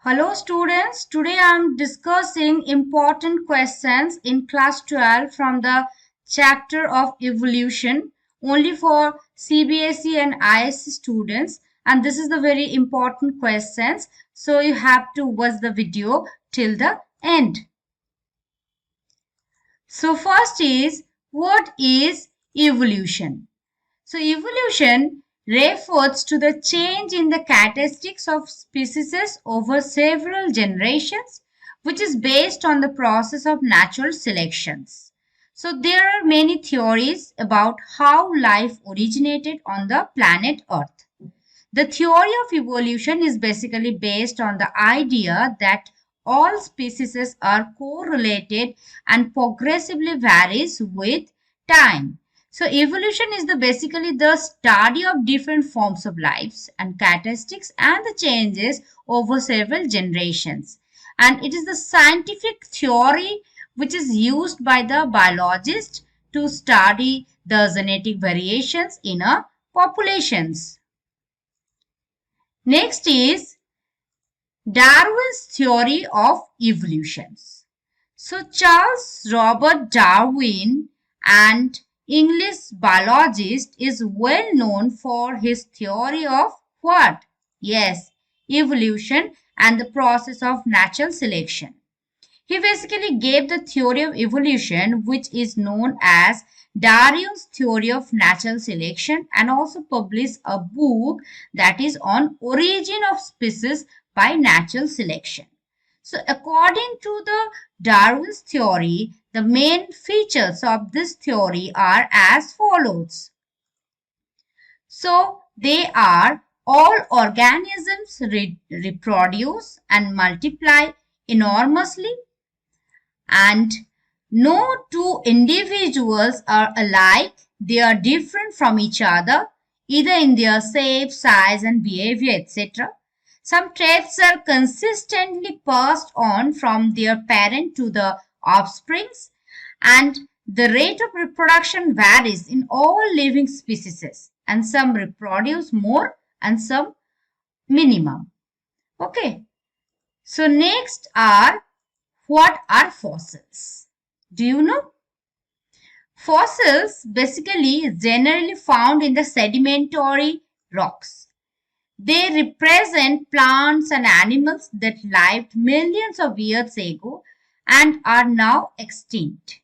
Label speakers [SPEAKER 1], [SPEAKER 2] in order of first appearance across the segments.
[SPEAKER 1] Hello students, today I am discussing important questions in class 12 from the chapter of evolution only for CBSE and ISC students, and this is the very important questions, so you have to watch the video till the end. So first is, what is evolution? So evolution refers to the change in the characteristics of species over several generations, which is based on the process of natural selections. So there are many theories about how life originated on the planet Earth. The theory of evolution is basically based on the idea that all species are correlated and progressively varies with time. So evolution is basically the study of different forms of lives and characteristics and the changes over several generations. And it is the scientific theory which is used by the biologists to study the genetic variations in a populations. Next is Darwin's theory of evolution. So Charles Robert Darwin, an English biologist, is well known for his theory of what? Yes, evolution and the process of natural selection. He basically gave the theory of evolution, which is known as Darwin's theory of natural selection, and also published a book that is on origin of species by natural selection. So according to the Darwin's theory, the main features of this theory are as follows. So they are all organisms reproduce and multiply enormously, and no two individuals are alike. They are different from each other, either in their shape, size, and behavior, etc. Some traits are consistently passed on from their parent to the offsprings, and the rate of reproduction varies in all living species, and some reproduce more and some minimum. Okay. So next are, what are fossils? Do you know? Fossils basically generally found in the sedimentary rocks. They represent plants and animals that lived millions of years ago and are now extinct.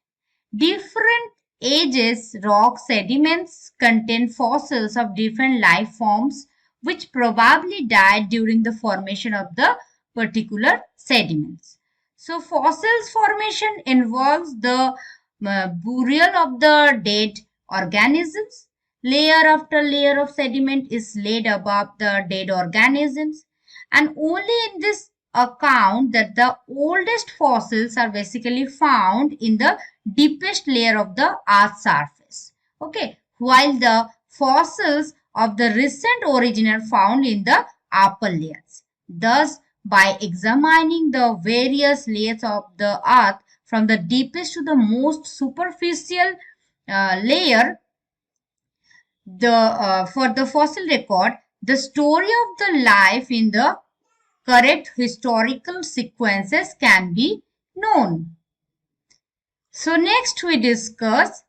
[SPEAKER 1] Different ages rock sediments contain fossils of different life forms which probably died during the formation of the particular sediments. So fossils formation involves the burial of the dead organisms. Layer after layer of sediment is laid above the dead organisms, and only in this account that the oldest fossils are basically found in the deepest layer of the earth's surface. Okay, while the fossils of the recent origin are found in the upper layers. Thus, by examining the various layers of the earth from the deepest to the most superficial layer, for the fossil record, the story of the life in the correct historical sequences can be known. So next we discuss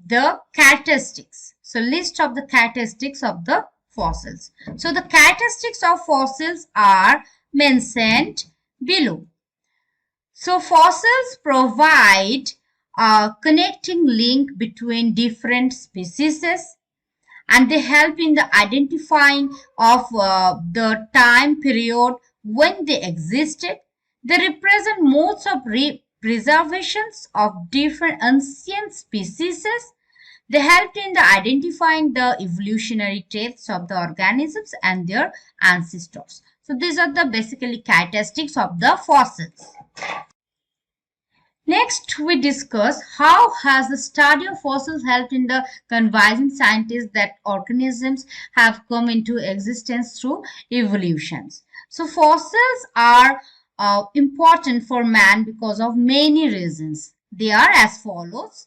[SPEAKER 1] the characteristics. So list of the characteristics of the fossils. So the characteristics of fossils are mentioned below. So fossils provide a connecting link between different species, and they help in the identifying of the time period when they existed. They represent modes of preservations of different ancient species. They helped in the identifying the evolutionary traits of the organisms and their ancestors. So these are the basically characteristics of the fossils. Next, we discuss how has the study of fossils helped in the convincing scientists that organisms have come into existence through evolutions. So fossils are important for man because of many reasons. They are as follows.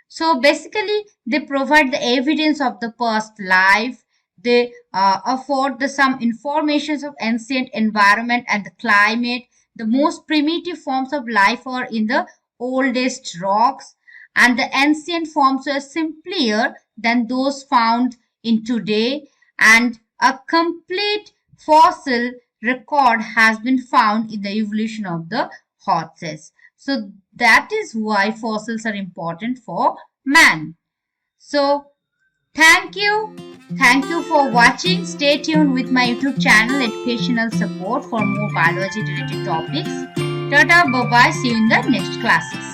[SPEAKER 1] So basically, they provide the evidence of the past life. They afford some informations of ancient environment and the climate. The most primitive forms of life are in the oldest rocks, and the ancient forms were simpler than those found in today. And a complete fossil record has been found in the evolution of the horses. So that is why fossils are important for man. So thank you. Thank you for watching. Stay tuned with my YouTube channel Educational Support for more biology related topics. Tata, bye bye. See you in the next classes.